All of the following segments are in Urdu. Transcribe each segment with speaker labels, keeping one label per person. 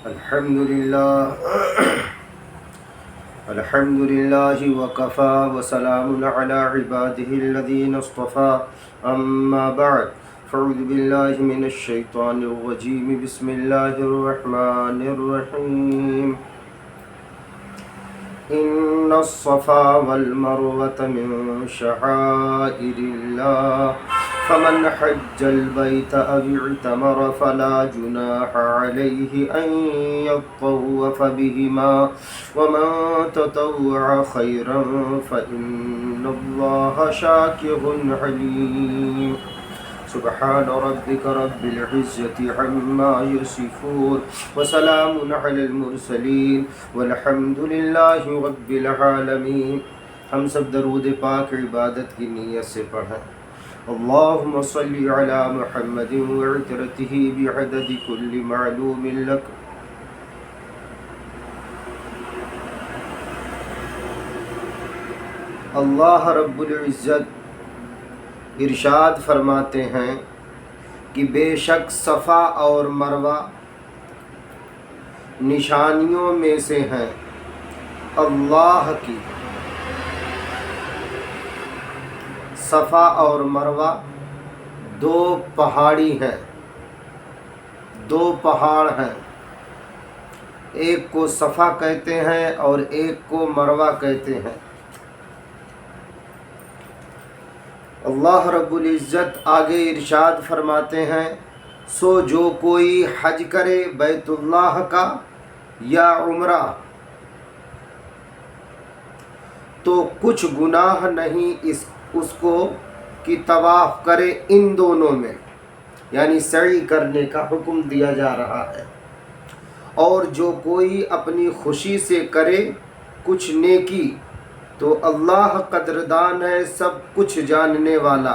Speaker 1: الحمد لله الحمد لله وكفى وسلام على عباده الذين اصطفى أما بعد فأعوذ بالله من الشيطان الرجيم بسم الله الرحمن الرحيم إن الصفا والمروة من شعائر الله فمن حج البيت أو اعتمر فلا جناح عليه أن يطوف بهما ومن تطوع خيرا فإن الله شاكر عليم سبحان ربك رب العزة عما يصفون وسلام على المرسلين والحمد لله رب العالمين۔ ہم سب درود پاک عبادت کی نیت سے پڑھیں۔ اللهم صل على محمد وعترته بعدد كل معلوم لك۔ اللہ رب العزت ارشاد فرماتے ہیں کہ بے شک صفا اور مروہ نشانیوں میں سے ہیں اللہ کی۔ صفا اور مروہ دو پہاڑی ہیں، دو پہاڑ ہیں، ایک کو صفا کہتے ہیں اور ایک کو مروہ کہتے ہیں۔ اللہ رب العزت آگے ارشاد فرماتے ہیں سو جو کوئی حج کرے بیت اللہ کا یا عمرہ تو کچھ گناہ نہیں اس کو کہ طواف کرے ان دونوں میں، یعنی سعی کرنے کا حکم دیا جا رہا ہے۔ اور جو کوئی اپنی خوشی سے کرے کچھ نیکی تو اللہ قدردان ہے، سب کچھ جاننے والا۔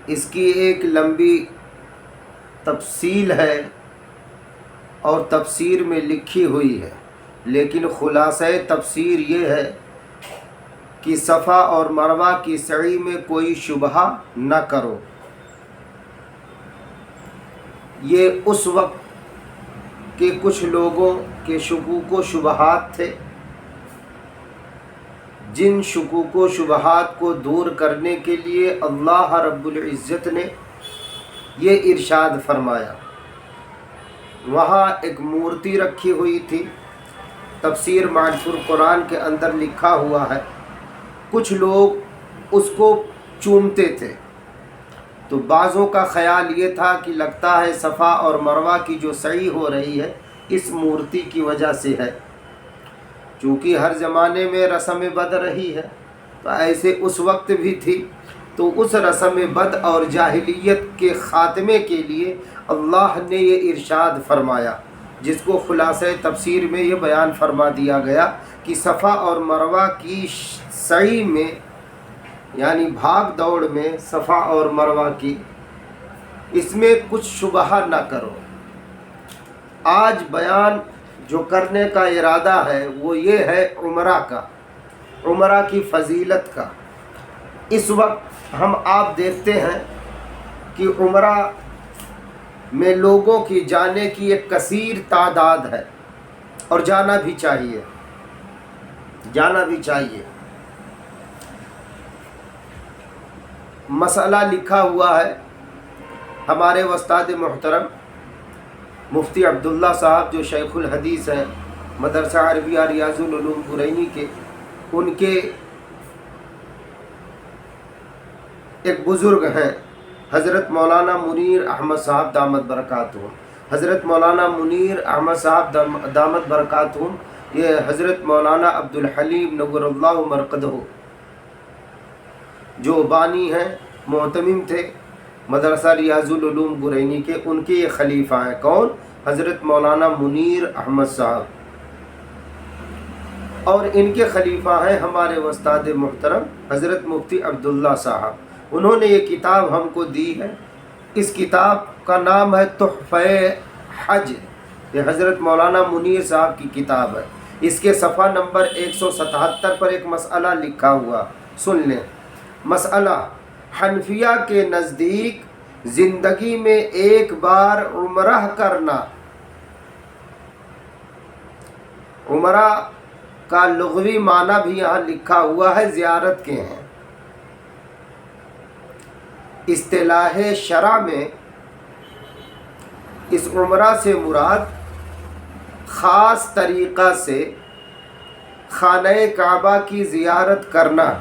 Speaker 1: اس کی ایک لمبی تفصیل ہے اور تفسیر میں لکھی ہوئی ہے، لیکن خلاصہ تفسیر یہ ہے کہ صفا اور مروہ کی سعی میں کوئی شبہہ نہ کرو۔ یہ اس وقت کہ کچھ لوگوں کے شکوک و شبہات تھے، جن شکوک و شبہات کو دور کرنے کے لیے اللہ رب العزت نے یہ ارشاد فرمایا۔ وہاں ایک مورتی رکھی ہوئی تھی، تفسیر معرف القرآن کے اندر لکھا ہوا ہے، کچھ لوگ اس کو چومتے تھے، تو بعضوں کا خیال یہ تھا کہ لگتا ہے صفا اور مروہ کی جو سعی ہو رہی ہے اس مورتی کی وجہ سے ہے، چونکہ ہر زمانے میں رسم بد رہی ہے تو ایسے اس وقت بھی تھی، تو اس رسم بد اور جاہلیت کے خاتمے کے لیے اللہ نے یہ ارشاد فرمایا، جس کو خلاصہ تفسیر میں یہ بیان فرما دیا گیا کہ صفا اور مروہ کی سعی میں، یعنی بھاگ دوڑ میں صفا اور مروہ کی، اس میں کچھ شبہہ نہ کرو۔ آج بیان جو کرنے کا ارادہ ہے وہ یہ ہے عمرہ کا، عمرہ کی فضیلت کا۔ اس وقت ہم آپ دیکھتے ہیں کہ عمرہ میں لوگوں کی جانے کی ایک کثیر تعداد ہے، اور جانا بھی چاہیے، جانا بھی چاہیے۔ مسئلہ لکھا ہوا ہے، ہمارے استاد محترم مفتی عبداللہ صاحب جو شیخ الحدیث ہیں، مدرسہ عربیہ ریاض العلوم برینی کے، ان کے ایک بزرگ ہیں حضرت مولانا منیر احمد صاحب دامت برکاتہم۔ حضرت مولانا منیر احمد صاحب دامت برکاتہم یہ حضرت مولانا عبدالحلیم نور اللہ مرقدہ جو بانی ہیں، معتمم تھے مدرسہ ریاض العلوم برینی کے، ان کے یہ خلیفہ ہیں۔ کون؟ حضرت مولانا منیر احمد صاحب، اور ان کے خلیفہ ہیں ہمارے استاد محترم حضرت مفتی عبداللہ صاحب۔ انہوں نے یہ کتاب ہم کو دی ہے، اس کتاب کا نام ہے تحفہ حج، یہ حضرت مولانا منیر صاحب کی کتاب ہے۔ اس کے صفحہ نمبر 177 پر ایک مسئلہ لکھا ہوا، سن لیں۔ مسئلہ: حنفیہ کے نزدیک زندگی میں ایک بار عمرہ کرنا، عمرہ کا لغوی معنی بھی یہاں لکھا ہوا ہے، زیارت کے ہیں۔ اصطلاح شرع میں اس عمرہ سے مراد خاص طریقہ سے خانہ کعبہ کی زیارت کرنا،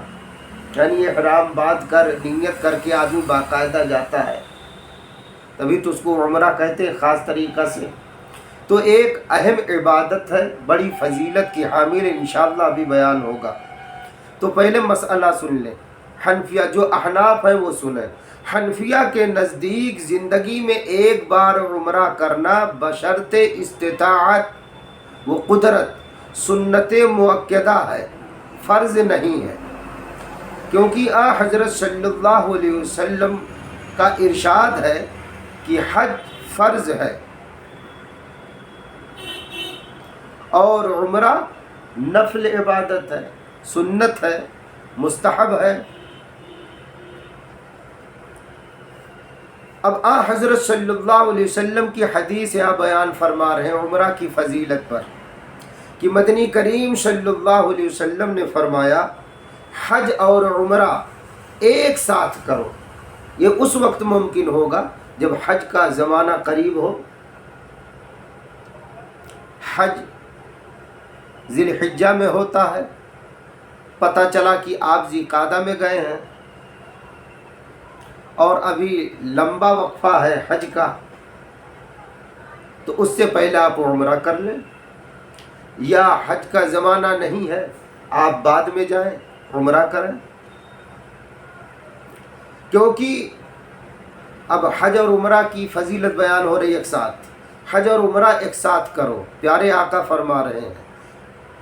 Speaker 1: یعنی احرام باندھ کر نیت کر کے آدمی باقاعدہ جاتا ہے، تبھی تو اس کو عمرہ کہتے ہیں، خاص طریقہ سے۔ تو ایک اہم عبادت ہے، بڑی فضیلت کی حامل، انشاءاللہ ابھی بیان ہوگا۔ تو پہلے مسئلہ سن لیں، حنفیہ جو احناف ہیں وہ سنیں۔ حنفیہ کے نزدیک زندگی میں ایک بار عمرہ کرنا بشرط استطاعت و قدرت سنت مؤکدہ ہے، فرض نہیں ہے، کیونکہ حضرت صلی اللہ علیہ وسلم کا ارشاد ہے کہ حج فرض ہے اور عمرہ نفل عبادت ہے، سنت ہے، مستحب ہے۔ اب حضرت صلی اللہ علیہ وسلم کی حدیث یہاں بیان فرما رہے ہیں عمرہ کی فضیلت پر، کہ مدنی کریم صلی اللہ علیہ وسلم نے فرمایا حج اور عمرہ ایک ساتھ کرو۔ یہ اس وقت ممکن ہوگا جب حج کا زمانہ قریب ہو۔ حج ذی الحجہ میں ہوتا ہے، پتہ چلا کہ آپ ذی قعدہ میں گئے ہیں اور ابھی لمبا وقفہ ہے حج کا، تو اس سے پہلے آپ عمرہ کر لیں، یا حج کا زمانہ نہیں ہے آپ بعد میں جائیں عمرہ کریں، کیونکہ اب حج اور عمرہ کی فضیلت بیان ہو رہی ہے ایک ساتھ، حج اور عمرہ ایک ساتھ کرو، پیارے آقا فرما رہے ہیں،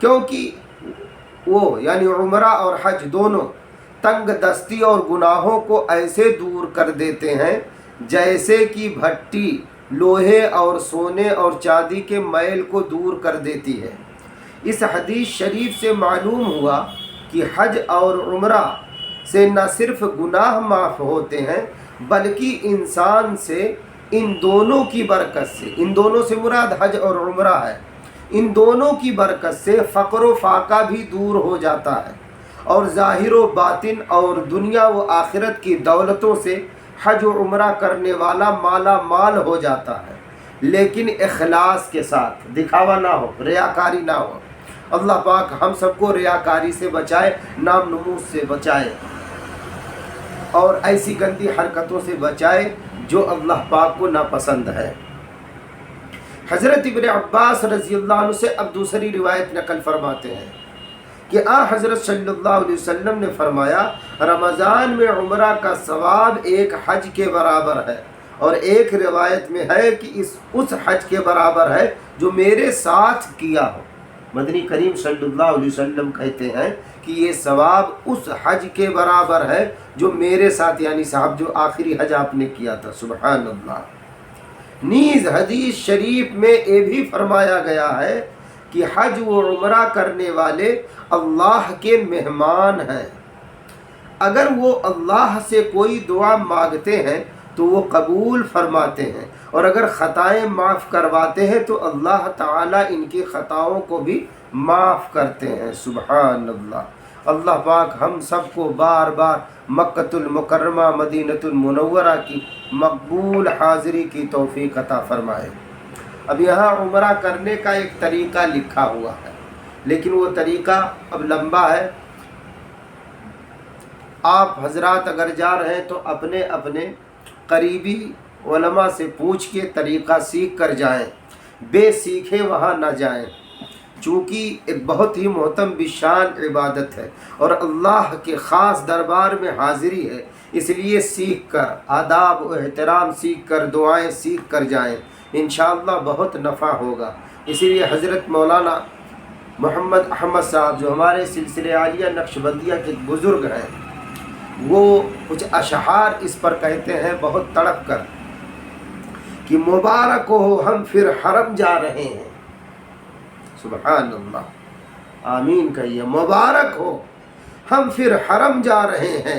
Speaker 1: کیونکہ وہ یعنی عمرہ اور حج دونوں تنگ دستی اور گناہوں کو ایسے دور کر دیتے ہیں جیسے کہ بھٹی لوہے اور سونے اور چاندی کے میل کو دور کر دیتی ہے۔ اس حدیث شریف سے معلوم ہوا کہ حج اور عمرہ سے نہ صرف گناہ معاف ہوتے ہیں بلکہ انسان سے ان دونوں کی برکت سے، ان دونوں سے مراد حج اور عمرہ ہے، ان دونوں کی برکت سے فقر و فاقہ بھی دور ہو جاتا ہے، اور ظاہر و باطن اور دنیا و آخرت کی دولتوں سے حج و عمرہ کرنے والا مالا مال ہو جاتا ہے، لیکن اخلاص کے ساتھ، دکھاوا نہ ہو، ریاکاری نہ ہو۔ اللہ پاک ہم سب کو ریاکاری سے بچائے، نام نمود سے بچائے، اور ایسی گندی حرکتوں سے بچائے جو اللہ پاک کو ناپسند ہے۔ حضرت ابن عباس رضی اللہ عنہ سے اب دوسری روایت نقل فرماتے ہیں کہ حضرت صلی اللہ علیہ وسلم نے فرمایا رمضان میں عمرہ کا ثواب ایک حج کے برابر ہے، اور ایک روایت میں ہے کہ اس حج کے برابر ہے جو میرے ساتھ کیا ہو۔ مدنی کریم صلی اللہ علیہ وسلم کہتے ہیں کہ یہ ثواب اس حج کے برابر ہے جو میرے ساتھ، یعنی صاحب جو آخری حج آپ نے کیا تھا۔ سبحان اللہ۔ نیز حدیث شریف میں یہ بھی فرمایا گیا ہے کہ حج و عمرہ کرنے والے اللہ کے مہمان ہیں، اگر وہ اللہ سے کوئی دعا مانگتے ہیں تو وہ قبول فرماتے ہیں، اور اگر خطائیں معاف کرواتے ہیں تو اللہ تعالیٰ ان کی خطاؤں کو بھی معاف کرتے ہیں۔ سبحان اللہ۔ اللہ پاک ہم سب کو بار بار مکۃ المکرمہ مدینۃ المنورہ کی مقبول حاضری کی توفیق عطا فرمائے۔ اب یہاں عمرہ کرنے کا ایک طریقہ لکھا ہوا ہے، لیکن وہ طریقہ اب لمبا ہے، آپ حضرات اگر جا رہے ہیں تو اپنے اپنے قریبی علماء سے پوچھ کے طریقہ سیکھ کر جائیں، بے سیکھے وہاں نہ جائیں، چونکہ ایک بہت ہی محترم بشان عبادت ہے اور اللہ کے خاص دربار میں حاضری ہے، اس لیے سیکھ کر، آداب و احترام سیکھ کر، دعائیں سیکھ کر جائیں، انشاءاللہ بہت نفع ہوگا۔ اسی لیے حضرت مولانا محمد احمد صاحب جو ہمارے سلسلے عالیہ نقشبندیہ کے بزرگ ہیں، وہ کچھ اشعار اس پر کہتے ہیں بہت تڑپ کر کہ مبارک ہو ہم پھر حرم جا رہے ہیں۔ سبحان اللہ، آمین کہیے، مبارک ہو ہم پھر حرم جا رہے ہیں،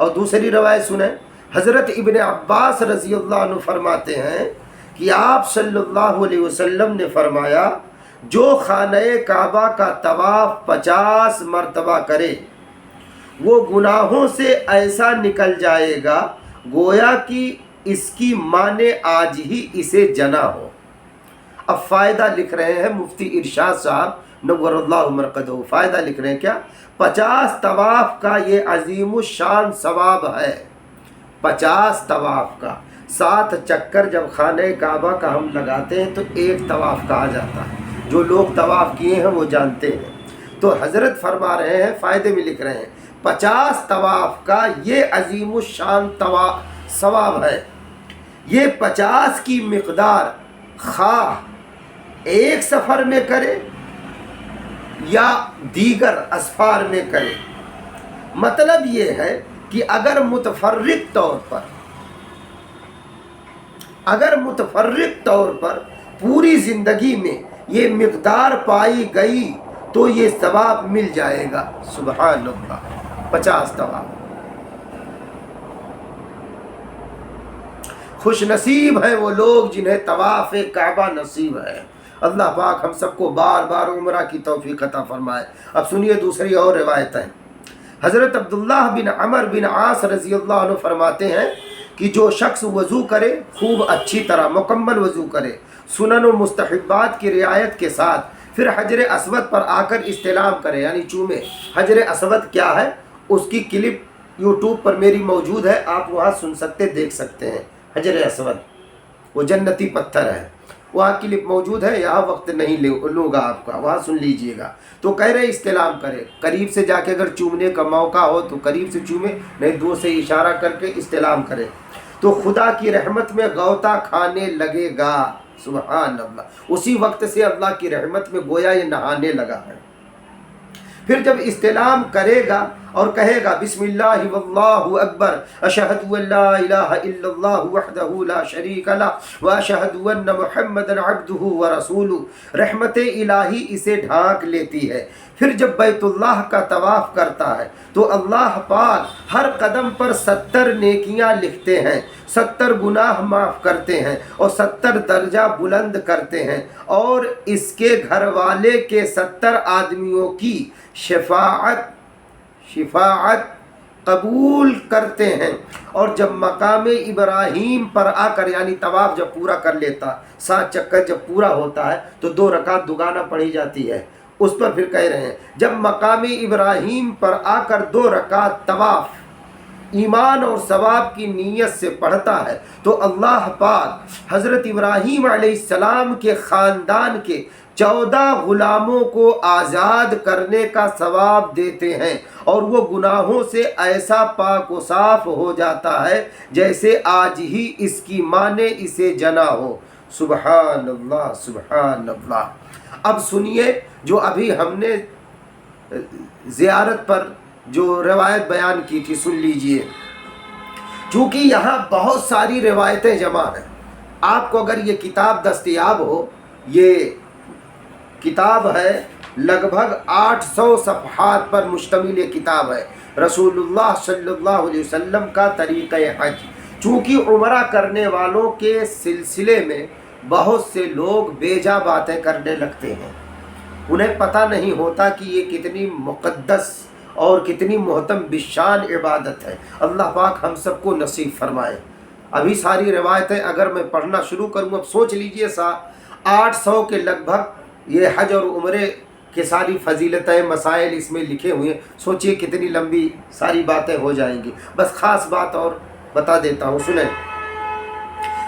Speaker 1: اور دوسری روایت سنیں، حضرت ابن عباس رضی اللہ عنہ فرماتے ہیں کہ آپ صلی اللہ علیہ وسلم نے فرمایا جو خانہ کعبہ کا طواف 50 مرتبہ کرے وہ گناہوں سے ایسا نکل جائے گا گویا کہ اس کی ماں نے آج ہی اسے جنا ہو۔ اب فائدہ لکھ رہے ہیں مفتی ارشاد صاحب نور اللہ مرقدہ، فائدہ لکھ رہے ہیں کیا؟ 50 طواف کا یہ عظیم الشان ثواب ہے، 50 طواف کا 7 چکر جب خانہ کعبہ کا ہم لگاتے ہیں تو ایک طواف کہا جاتا ہے، جو لوگ طواف کیے ہیں وہ جانتے ہیں۔ تو حضرت فرما رہے ہیں، فائدے میں لکھ رہے ہیں 50 طواف کا یہ عظیم الشان ثواب ہے۔ یہ 50 کی مقدار خواہ ایک سفر میں کرے یا دیگر اسفار میں کرے، مطلب یہ ہے کہ اگر متفرق طور پر پوری زندگی میں یہ مقدار پائی گئی تو یہ ثواب مل جائے گا۔ سبحان اللہ، 50 طواف۔ خوش نصیب ہیں وہ لوگ جنہیں طواف کعبہ نصیب ہے۔ اللہ پاک ہم سب کو بار بار عمرہ کی توفیق عطا فرمائے۔ اب سنیے دوسری اور روایتیں۔ حضرت عبداللہ بن عمر بن عاص رضی اللہ عنہ فرماتے ہیں کہ جو شخص وضو کرے، خوب اچھی طرح مکمل وضو کرے، سنن و مستحبات کی رعایت کے ساتھ، پھر حجر اسود پر آ کر استلام کرے یعنی چومے۔ حجر اسود کیا ہے اس کی کلپ یوٹیوب پر میری موجود ہے، آپ وہاں سن سکتے دیکھ سکتے ہیں۔ حجر اسود وہ جنتی پتھر ہے، وہاں کلپ موجود ہے، یہاں وقت نہیں لوں گا آپ کا، وہاں سن لیجئے گا۔ تو کہہ رہے استلام کرے، قریب سے جا کے اگر چومنے کا موقع ہو تو قریب سے چومے، نہیں دور سے اشارہ کر کے استلام کرے تو خدا کی رحمت میں غوطہ کھانے لگے گا۔ سبحان اللہ، اسی وقت سے اللہ کی رحمت میں گویا یہ نہانے لگا ہے۔ پھر جب استلام کرے گا اور کہے گا بسم اللہ واللہ اکبر، اشہد ان لا الہ الا اللہ وحدہ لا شریک لہ واشہد ان محمدا عبدہ ورسولہ، رحمت الہی اسے ڈھانک لیتی ہے۔ پھر جب بیت اللہ کا طواف کرتا ہے تو اللہ پاک ہر قدم پر 70 نیکیاں لکھتے ہیں، 70 گناہ معاف کرتے ہیں اور 70 درجہ بلند کرتے ہیں، اور اس کے گھر والے کے 70 آدمیوں کی شفاعت قبول کرتے ہیں۔ اور جب مقام ابراہیم پر آ کر یعنی طواف جب پورا کر لیتا، 7 چکر جب پورا ہوتا ہے تو 2 رکعت دوگانہ پڑھی جاتی ہے، اس پر پھر کہہ رہے ہیں جب مقام ابراہیم پر آ کر 2 رکعت طواف ایمان اور ثواب کی نیت سے پڑھتا ہے تو اللہ پاک حضرت ابراہیم علیہ السلام کے خاندان کے 14 غلاموں کو آزاد کرنے کا ثواب دیتے ہیں، اور وہ گناہوں سے ایسا پاک و صاف ہو جاتا ہے جیسے آج ہی اس کی ماں نے اسے جنا ہو۔ سبحان اللہ، سبحان اللہ۔ اب سنیے جو ابھی ہم نے زیارت پر جو روایت بیان کی تھی، سن لیجئے۔ چونکہ یہاں بہت ساری روایتیں جمع ہیں، آپ کو اگر یہ کتاب دستیاب ہو، یہ کتاب ہے لگ بھگ 800 صفحات پر مشتمل یہ کتاب ہے، رسول اللہ صلی اللہ علیہ وسلم کا طریقہ حج۔ چونکہ عمرہ کرنے والوں کے سلسلے میں بہت سے لوگ بیجا باتیں کرنے لگتے ہیں، انہیں پتہ نہیں ہوتا کہ یہ کتنی مقدس اور کتنی محترم بشان عبادت ہے۔ اللہ پاک ہم سب کو نصیب فرمائے۔ ابھی ساری روایتیں اگر میں پڑھنا شروع کروں، اب سوچ لیجئے 800 کے لگ بھگ یہ حج اور عمرے کی ساری فضیلتیں مسائل اس میں لکھے ہوئے ہیں، سوچئے کتنی لمبی ساری باتیں ہو جائیں گی۔ بس خاص بات اور بتا دیتا ہوں، سنیں۔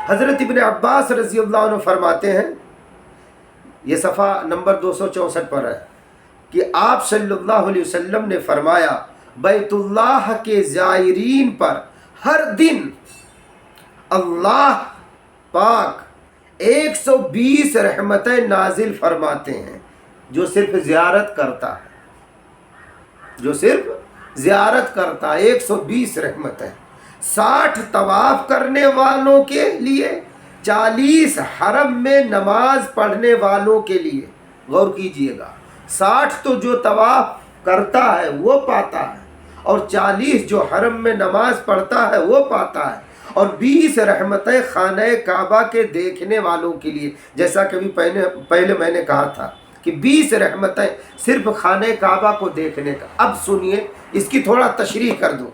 Speaker 1: حضرت ابن عباس رضی اللہ عنہ فرماتے ہیں، یہ صفحہ نمبر 264 پر ہے، کہ آپ صلی اللہ علیہ وسلم نے فرمایا بیت اللہ کے زائرین پر ہر دن اللہ پاک 120 رحمتیں نازل فرماتے ہیں۔ جو صرف زیارت کرتا ہے، جو صرف زیارت کرتا ہے 120 رحمتیں، 60 طواف کرنے والوں کے لیے، 40 حرم میں نماز پڑھنے والوں کے لیے۔ غور کیجئے گا، 60 تو جو طواف کرتا ہے وہ پاتا ہے، اور 40 جو حرم میں نماز پڑھتا ہے وہ پاتا ہے، اور 20 رحمتیں خانہ کعبہ کے دیکھنے والوں کے لیے، جیسا کہ پہلے میں نے کہا تھا کہ 20 رحمتیں صرف خانہ کعبہ کو دیکھنے کا۔ اب سنیے، اس کی تھوڑا تشریح کر دوں۔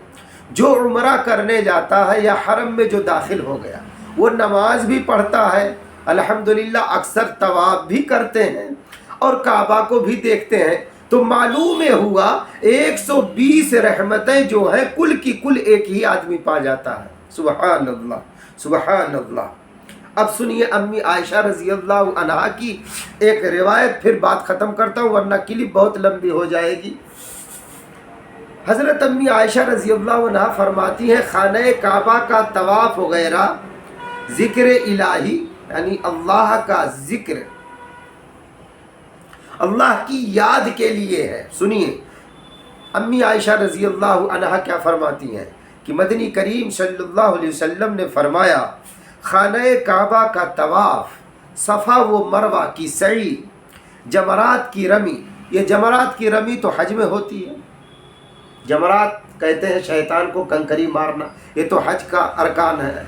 Speaker 1: جو عمرہ کرنے جاتا ہے یا حرم میں جو داخل ہو گیا، وہ نماز بھی پڑھتا ہے، الحمدللہ اکثر طواف بھی کرتے ہیں اور کعبہ کو بھی دیکھتے ہیں، تو معلوم ہوا 120 رحمتیں جو ہیں کل کی کل ایک ہی آدمی پا جاتا ہے۔ سبحان اللہ، سبحان اللہ۔ اب سنیے امی عائشہ رضی اللہ عنہا کی ایک روایت، پھر بات ختم کرتا ہوں ورنہ کلپ بہت لمبی ہو جائے گی۔ حضرت امی عائشہ رضی اللہ عنہا فرماتی ہیں خانہ کعبہ کا طواف وغیرہ ذکر الہی، یعنی اللہ کا ذکر، اللہ کی یاد کے لیے ہے۔ سنیے امی عائشہ رضی اللہ عنہا کیا فرماتی ہیں کہ مدنی کریم صلی اللہ علیہ وسلم نے فرمایا خانہ کعبہ کا طواف، صفا و مروہ کی سعی، جمرات کی رمی۔ یہ جمرات کی رمی تو حج میں ہوتی ہے، جمرات کہتے ہیں شیطان کو کنکری مارنا، یہ تو حج کا ارکان ہے،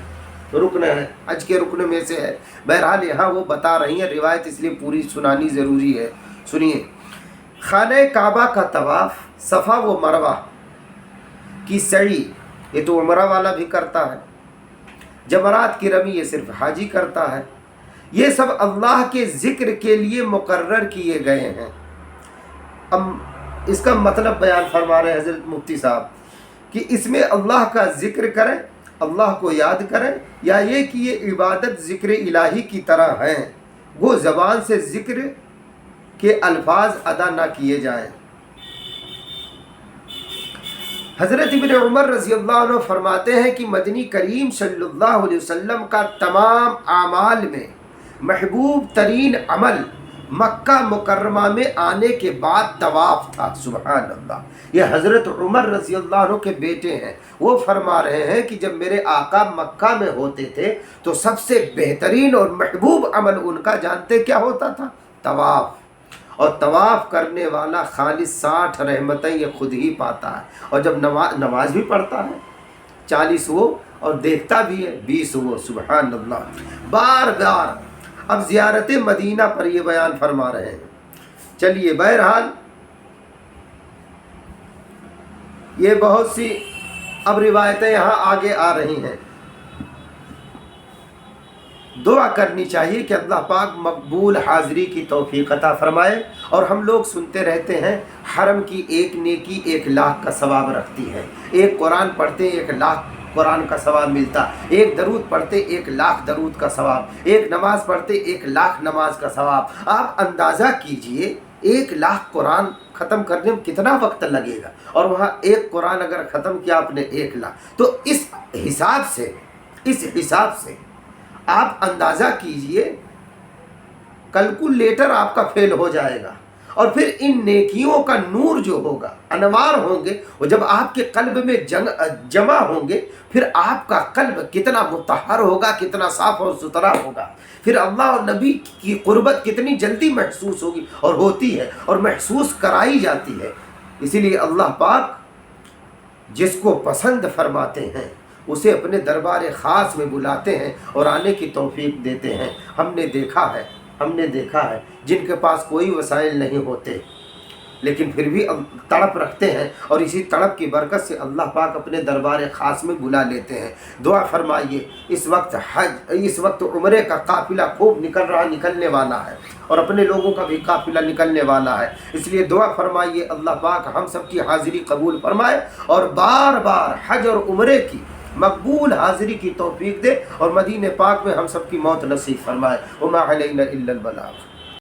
Speaker 1: رکن ہے، حج کے رکن میں سے ہے۔ بہرحال یہاں وہ بتا رہی ہیں روایت، اس لیے پوری سنانی ضروری ہے۔ سنیے، خانہ کعبہ کا طواف، صفا و مروہ کی سعی، یہ تو عمرہ والا بھی کرتا ہے، جمرات کی رمی یہ صرف حاجی کرتا ہے۔ یہ سب اللہ کے ذکر کے لیے مقرر کیے گئے ہیں۔ اب اس کا مطلب بیان فرما رہے ہیں حضرت مفتی صاحب کہ اس میں اللہ کا ذکر کریں، اللہ کو یاد کریں، یا یہ کہ یہ عبادت ذکر الہی کی طرح ہیں، وہ زبان سے ذکر کے الفاظ ادا نہ کیے جائیں۔ حضرت ابن عمر رضی اللہ عنہ فرماتے ہیں کہ مدنی کریم صلی اللہ علیہ وسلم کا تمام اعمال میں محبوب ترین عمل مکہ مکرمہ میں آنے کے بعد طواف تھا۔ سبحان اللہ، یہ حضرت عمر رضی اللہ عنہ کے بیٹے ہیں، وہ فرما رہے ہیں کہ جب میرے آقا مکہ میں ہوتے تھے تو سب سے بہترین اور محبوب عمل ان کا جانتے کیا ہوتا تھا؟ طواف۔ اور طواف کرنے والا خالص 60 رحمتیں یہ خود ہی پاتا ہے، اور جب نماز بھی پڑھتا ہے 40 وہ، اور دیکھتا بھی ہے 20 وہ۔ سبحان اللہ، بار بار اب زیارت مدینہ پر یہ بیان فرما رہے ہیں۔ چلیے، بہرحال یہ بہت سی اب روایتیں یہاں آگے آ رہی ہیں۔ دعا کرنی چاہیے کہ اللہ پاک مقبول حاضری کی توفیق عطا فرمائے، اور ہم لوگ سنتے رہتے ہیں حرم کی ایک نیکی 1 لاکھ کا ثواب رکھتی ہے۔ ایک قرآن پڑھتے 1 لاکھ قرآن کا ثواب ملتا، ایک درود پڑھتے 1 لاکھ درود کا ثواب، ایک نماز پڑھتے 1 لاکھ نماز کا ثواب۔ آپ اندازہ کیجئے 1 لاکھ قرآن ختم کرنے میں کتنا وقت لگے گا، اور وہاں ایک قرآن اگر ختم کیا آپ نے 1 لاکھ، تو اس حساب سے آپ اندازہ کیجئے، کیلکولیٹر آپ کا فیل ہو جائے گا۔ اور پھر ان نیکیوں کا نور جو ہوگا، انوار ہوں گے، وہ جب آپ کے قلب میں جمع ہوں گے، پھر آپ کا قلب کتنا مطہر ہوگا، کتنا صاف اور ستھرا ہوگا، پھر اللہ اور نبی کی قربت کتنی جلدی محسوس ہوگی، اور ہوتی ہے، اور محسوس کرائی جاتی ہے۔ اسی لیے اللہ پاک جس کو پسند فرماتے ہیں اسے اپنے دربار خاص میں بلاتے ہیں اور آنے کی توفیق دیتے ہیں۔ ہم نے دیکھا ہے جن کے پاس کوئی وسائل نہیں ہوتے لیکن پھر بھی تڑپ رکھتے ہیں، اور اسی تڑپ کی برکت سے اللہ پاک اپنے دربار خاص میں بلا لیتے ہیں۔ دعا فرمائیے، اس وقت عمرے کا قافلہ خوب نکلنے والا ہے، اور اپنے لوگوں کا بھی قافلہ نکلنے والا ہے، اس لیے دعا فرمائیے اللہ پاک ہم سب کی حاضری قبول فرمائے، اور بار بار حج اور عمرے کی مقبول حاضری کی توفیق دے، اور مدینہ پاک میں ہم سب کی موت نصیب فرمائے۔ وما علینا الا البلاغ۔